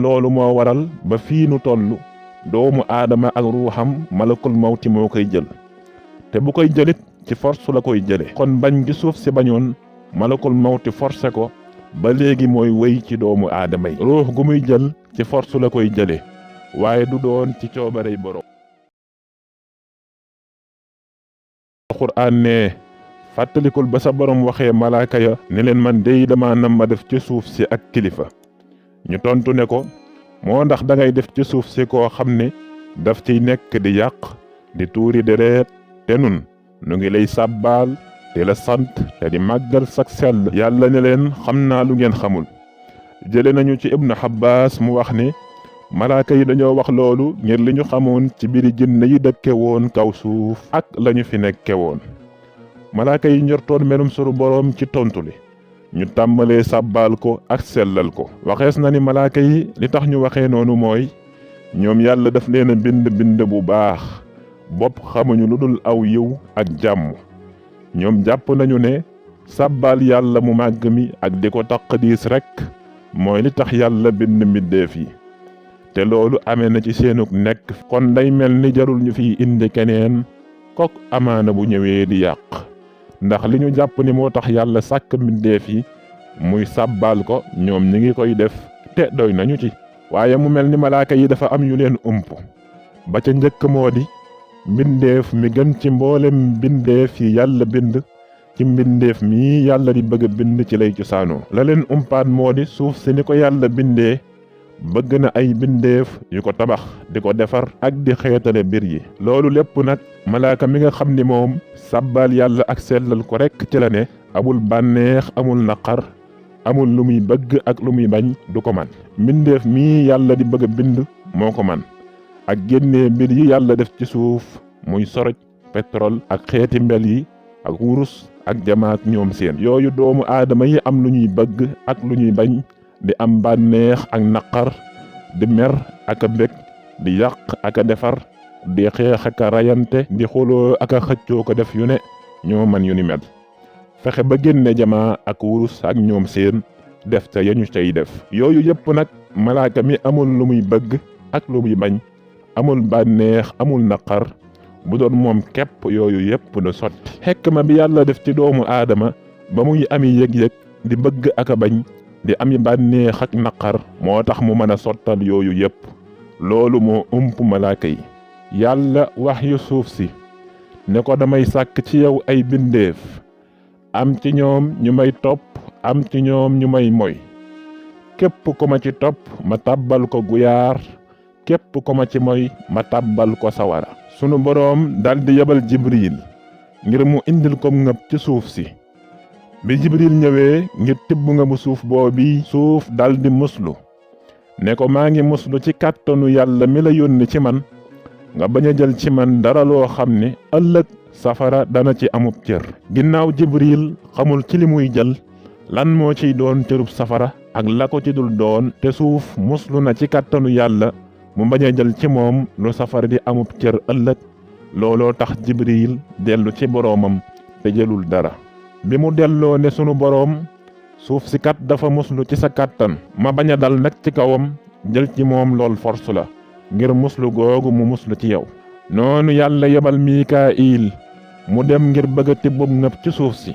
loolu moo waral ba fii nu tollu doomu aadama ak ruuxam malakul mawti moo koy jël te bu koy jëlit ci force la koy jële kon bañ gi suuf si bañoon malakul mawti forcé ko ba léegi mooy wéy ci doomu aadama yi ruux gu muy jël ci force la koy jële waaye du doon ci coobarey borom. Alxuraan ne fàttalikul ba sa borom waxee malaaka ya ne leen man dey dama nam ma def ci suuf si ak kilifa ñu tontu ne ko moo ndax dangay def ci suuf si koo xam ne daf ciy nekk di yàq di tuuri deret te nun nu ngi lay sàbbaal te la sant te di màggal sak sell yàlla ne leen xam naa lu ngeen xamul. jële nañu ci Ibnu Abbas mu wax ne malaaka yi dañoo wax loolu ngir li ñu xamoon ci biiri jinne yi dëkke woon kaw suuf ak lañu fi nekke woon. malaaka yi njortoon melum sunu boroom ci tontu li ñu tàmbalee sàbbaal ko ak sellal ko. waxees na ni malaaka yi li tax ñu waxee noonu mooy ñoom yàlla daf leen a bind bu baax bopp xamuñu lu dul aw yiw ak jàmm. ñoom jàpp nañu ne sàbbaal yàlla mu màgg mi ak di ko taqdiis rekk mooy li tax yàlla bind mbindeef yi te loolu amee na ci seenug nekk kon day mel ni jarul ñu fiy indi keneen kok amaana bu ñëwee di yàq ndax li ñu jàpp ni moo tax yàlla sàkk mbindeef yi muy sàbbaal ko ñoom ñi ngi koy def te doy nañu ci. waaye mu mel ni malaaka yi dafa am yu leen ump ba ca njëkk moo di mbindeef mi gën ci mboolem mbindeef yi yàlla bind ci mbindeef mii yàlla di bëgg a bind ci lay cosaanoo. la leen umpaat moo di suuf si ni ko yàlla bindee bëgg na ay mbindeef yu ko tabax di ko defar ak di xeetale mbir yi. loolu lépp nag malaaka mi nga xam ni moom sàbbaal yàlla ak sellal ko rekk ci la ne amul bànneex amul naqar amul lu muy bëgg ak lu muy bañ du ko man. mbindeef mii yàlla di bëgg a bind moo ko man ak génnee mbir yi yàlla def ci suuf muy soroj pétrole ak xeeti mbel yi ak wurus ak jamaat ñoom seen yooyu doomu aadama yi am lu ñuy bëgg ak lu ñuy bañ di am bànneex ak naqar di mer ak a mbég di yàq ak a defar di xeex ak a rayante di xuloo ak a xëccoo ko def yu ne ñoo man yu ni mel fexe ba génne jamaa ak wurus ak ñoom seen def ca yañu cay def yooyu yëpp nag malaaka mi amul lu muy bëgg ak lu muy bañ amul bànneex amul naqar bu doon moom képp yooyu yëpp du sotti. xekma bi yàlla def ci doomu aadama ba muy ami yëg-yëg di bëgg ak a bañ di ami bànneex ak naqar moo tax mu mën a sottal yooyu yëpp loolu moo ump malaaka yi. yàlla wax yu suuf si ne ko damay sàkk ci yow ay bindeef am ci ñoom ñu may topp am ci ñoom ñu may moy képp ko ma ci topp ma tàbbal ko guyaar képp ko ma ci moy ma tàbbal ko sawara. sunu boroom daldi yebal jibril ngir mu indil ko ngëb ci suuf si bi jibril ñëwee ngir tibb nga mu suuf boobi suuf daldi muslu ne ko maa ngi muslu ci kàttanu yàlla mi la yónni ci man nga bañ a jël ci man dara loo xam ne ëllëg safara dana ci amub cër. ginnaaw jibril xamul ci li muy jël lan moo ciy doon cërub safara ak la ko ci dul doon te suuf muslu na ci kàttanu yàlla mu bañ a jël ci moom lu safara di amub cër ëllëg looloo tax jibril dellu ci boroomam te jëlul dara. bi mu delloo ne sunu boroom suuf si kat dafa muslu ci sa kàttan ma bañ a dal nag ci kawam jël ci moom lool force la ngir muslu googu mu muslu ci yow. noonu yàlla yebal mikaayil mu dem ngir bëgg a tibbub ngëb ci suuf si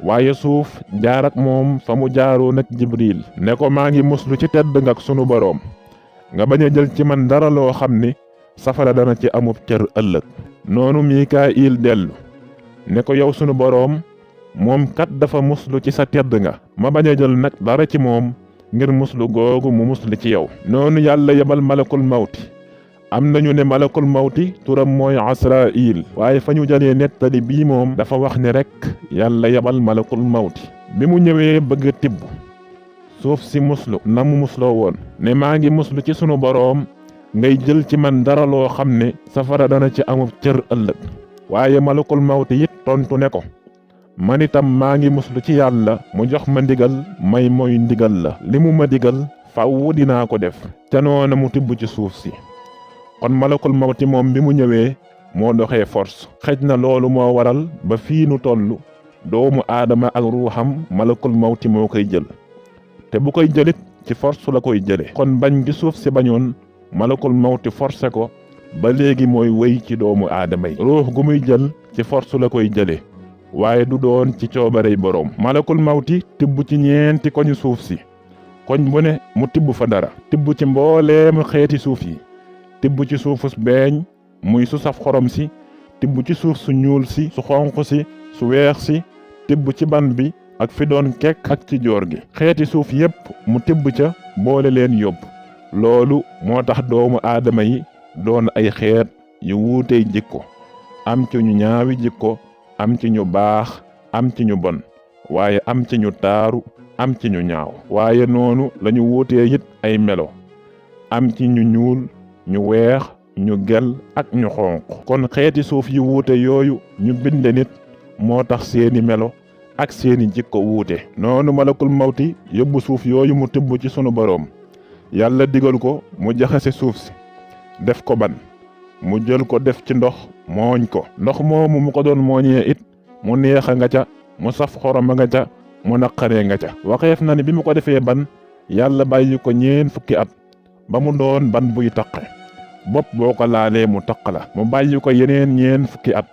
waaye suuf jaar ak moom fa mu jaaroo nag jibril ne ko maa ngi muslu ci tedd nga ak sunu boroom nga bañ a jël ci man dara loo xam ni safara dana ci amub cër ëllëg. noonu mikaayil dellu ne ko yow sunu boroom moom kat dafa muslu ci sa tedd nga ma bañ a jël nag dara ci moom ngir muslu googu mu muslu ci yow. noonu yàlla yebal malakul mawti am nañu ne malakul mawti turam mooy Asraayil waaye fa ñu jëlee nettali bii moom dafa wax ni rekk yàlla yebal malakul mawti bi mu ñëwee bëgg a tibb suuf si muslu na mu musloo woon ne maa ngi muslu ci sunu boroom ngay jël ci man dara loo xam ne safara dana ci amub cër ëllëg. waaye malakul mawti it tontu ne ko man itam maa ngi muslu ci yàlla mu jox ma ndigal may mooy ndigal la li mu ma digal fàww dinaa ko def. te noona mu tibb ci suuf si. kon malakul mawti moom bi mu ñëwee moo doxee force. xëj na loolu moo waral ba fii nu tollu doomu aadama ak ruuxam malakul mawti moo koy jël te bu koy jëlit ci force la koy jële kon bañ gi suuf si bañoon malakul mawti forcé ko ba léegi mooy wéy ci doomu aadama yi ruux gu muy jël ci force la koy jële waaye du doon ci coobarey boroom malakul mawti tibb ci ñeenti koñu suuf si koñ bu ne mu tibb fa dara tibb ci mbooleem xeeti suuf yi tibb ci suufus beeñ muy su saf xorom si tibb ci suuf su ñuul si su xonq si su weex si tibb ci ban bi ak fi doon kekk ak ci joor gi xeeti suuf yépp mu tibb ca boole leen yóbbu loolu moo tax doomu aadama yi doon ay xeet yu wuutey jikko am ci ñu ñaawi jikko am ci ñu baax am ci ñu bon waaye am ci ñu taaru am ci ñu ñaaw waaye noonu lañu wuutee it ay melo am ci ñu ñuul ñu weex ñu gel ak ñu xonq kon xeeti suuf yu wuute yooyu ñu binde nit moo tax seeni melo ak seeni jikko wuute noonu malakul mawti yóbbu suuf yooyu mu tibb ci sunu boroom yàlla digal ko mu jaxase suuf si def ko ban mu jël ko def ci ndox mooñ ko ndox moomu mu ko doon mooñee it mu neexa nga ca mu saf xoroma nga ca mu naqaree nga ca waxeef na ni bi mu ko defee ban yàlla bàyyi ko 4 fukki at ba mu doon ban buy taqe bopp boo ko laalee mu taq la mu bàyyi ko yeneen 4 fukki at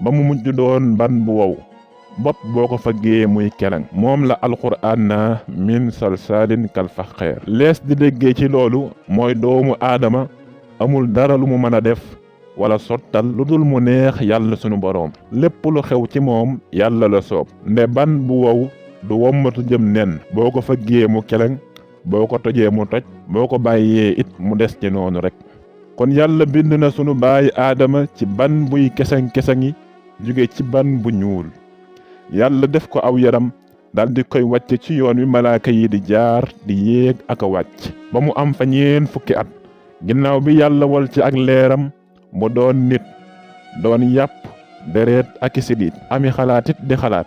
ba mu mujj doon ban bu wow bopp boo ko faggee muy kelang moom la alquraan na min salsaalin kal faxeer lees di déggee ci loolu mooy doomu aadama amul dara lu mu mën a def wala sottal lu dul mu neex yàlla sunu boroom lépp lu xew ci moom yàlla la soob nde ban bu wow du wommatu jëm nen boo ko faggee mu keleng boo ko tojee mu toj boo ko bàyyee it mu des ci noonu rek kon yàlla bind na sunu baay aadama ci ban buy keseng-kesengi jóge ci ban bu ñuul yàlla def ko aw yaram daldi koy wàcce ci yoon wi malaaka yi di jaar di yéeg ak a wàcc ba mu am fa 4 fukki at ginnaaw bi yàlla wol ci ak leeram mu doon nit doon yàpp deret ak sidit ami xalaatit di xalaat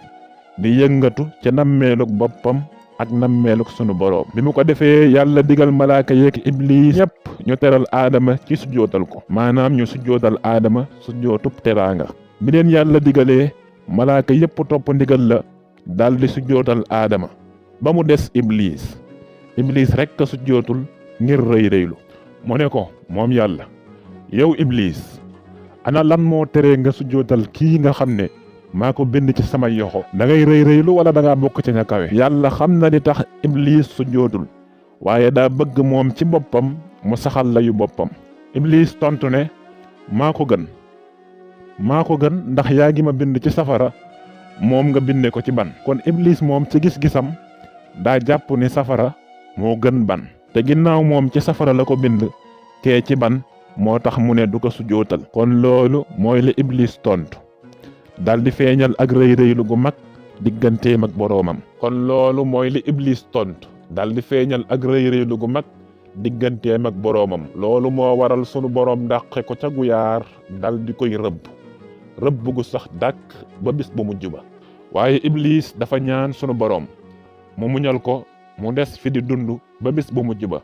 di yëngatu ca nammeeluk boppam ak nammeeluk sunu boroom bi mu ko defee yàlla digal malaaka yeek iblis ñépp ñu teral aadama ci sujjootal ko maanaam ñu sujjootal aadama sujjootub teraanga bi leen yàlla digalee malaaka yépp topp ndigal la daldi sujjootal aadama ba mu des iblis rekk a sujjootul ngir rëy rëylu mu ne ko moom yàlla yow iblis ana lan moo tere nga sujjootal kii nga xam ne maa ko bind ci sama yoxo da ngay rëy rëylu wala da ngaa bokk ci ña kawe yàlla xam na li tax iblis sujjootul waaye daa bëgg moom ci boppam mu saxal la yu boppam iblis tontu ne maa ko gën ndax yaa ngi ma bind ci safara moom nga binde ko ci ban kon iblis moom ci gis-gisam daa jàpp ni safara moo gën ban te ginnaaw moom ci safara la ko bind kee ci ban moo tax mu ne du ko sujjootal kon loolu mooy la iblis tontu daldi feeñal ak rëy rëylu gu mag digganteem ak boroomam kon loolu mooy li iblis tontu daldi feeñal ak rëy rëylu gu mag digganteem ak boroomam loolu moo waral sunu boroom dàqe ko ca guyaar daldi koy rëbb gu sax dàkk ba bis bu mujj ba waaye iblis dafa ñaan sunu boroom mu muñal ko mu des fi di dund ba bis bu mujj ba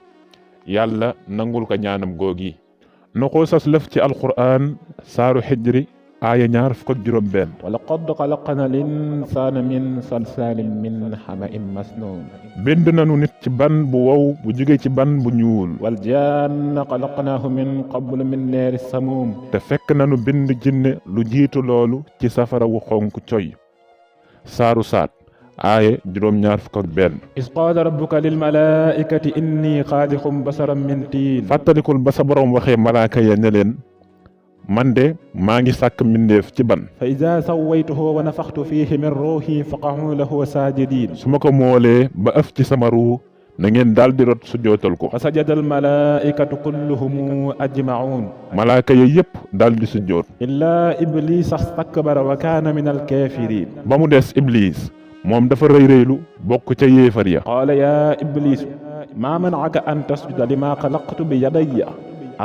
yàlla nangul ko ñaanam googi nu ko sas lëf ci alquraan saaru xijri aaya 25 wa laqad xalaqna linsaana min salsaalin min xama'in masnuun bind nanu nit ci ban bu wow bu jóge ci ban bu ñuul wal jaanna xalaqnaahu min qablu min naari samuum te fekk nanu bind jinne lu jiitu loolu ci safara wu xonk coy saaru saat aaya 21 is qaala rabbuka lil malaa'ikati inni xaaliqun basaran min tiin fàttalikul ba sa boroom waxee malaaka ya ne leen man de maa ngi sàkk mbindeef ci ban fa iza sawaytuhu wa nafaxtu fiihi min ruuhi faqa'uu lahu saajidiin su ma ko moolee ba ëf ci sama ruu na ngeen daldi rot sujjootal ko fa sajada al malaa'ikatu kulluhum ajma'uun malaaka ya yépp daldi sujjoot illaa ibliisa astakbara wa kaana min al kaafiriin ba mu des iblis moom dafa rëy rëylu bokk ca yéefar ya qaala yaa ibliisu maa mana'aka an tasjuda limaa xalaqtu bi yadayya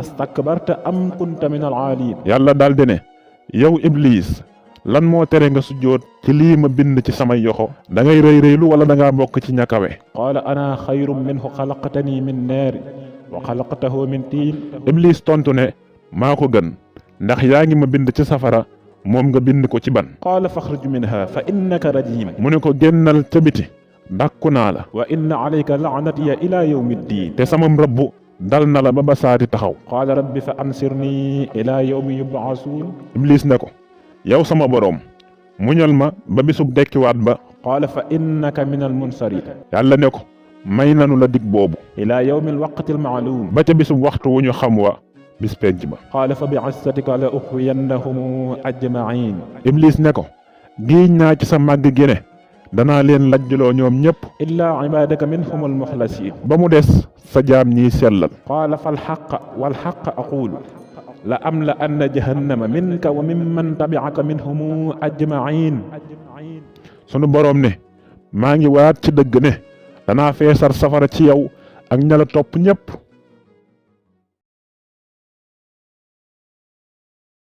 astakbarta am kunta min al-aaliin yàlla daldi ne yow iblis lan moo tere nga sujjoot ci lii ma bind ci samay yoxo da ngay rëy rëylu wala da ngaa bokk ci ñakawe qaala ana xayrun minhu xalaqtanii min naari wa xalaqtahu min tiin iblis tontu ne maa ko gën ndax yaa ngi ma bind ci safara moom nga bind ko ci ban qaala faxruj minha fa innaka rajiim mu ne ko génnal ca biti dàkku naa la wa inna alayka laanatiya ila yawmi ddin te samam rëbb dal na la ba ba saati taxaw. qaala rabbi fa ansirni ila yawmi yub'asuun Iblis ne ko yow sama boroom muñal ma ba bisub dekkiwaat ba. qaala fa innaka min almunsarin yàlla ne ko may nanu la dig boobu ila yawmi alwaqti alma'lum ba ca bisub waxtu wu ñu xam wa bis penc ba. qaala fa bi'izzatika la ughwiyannahum ajma'in Iblis ne ko giiñ naa ci sa màgg gi ne danaa leen lajjloo ñoom ñépp illa ibadaka minhum almukhlasin ba mu des sa jaam ñiy sellal. qaala walxaq aqulu la amla anna jahannama minka wa mimman tabi'aka minhum ajma'in sunu boroom ne maa ngi waat ci dëgg ne danaa feesar safara ci yow ak ña la topp ñépp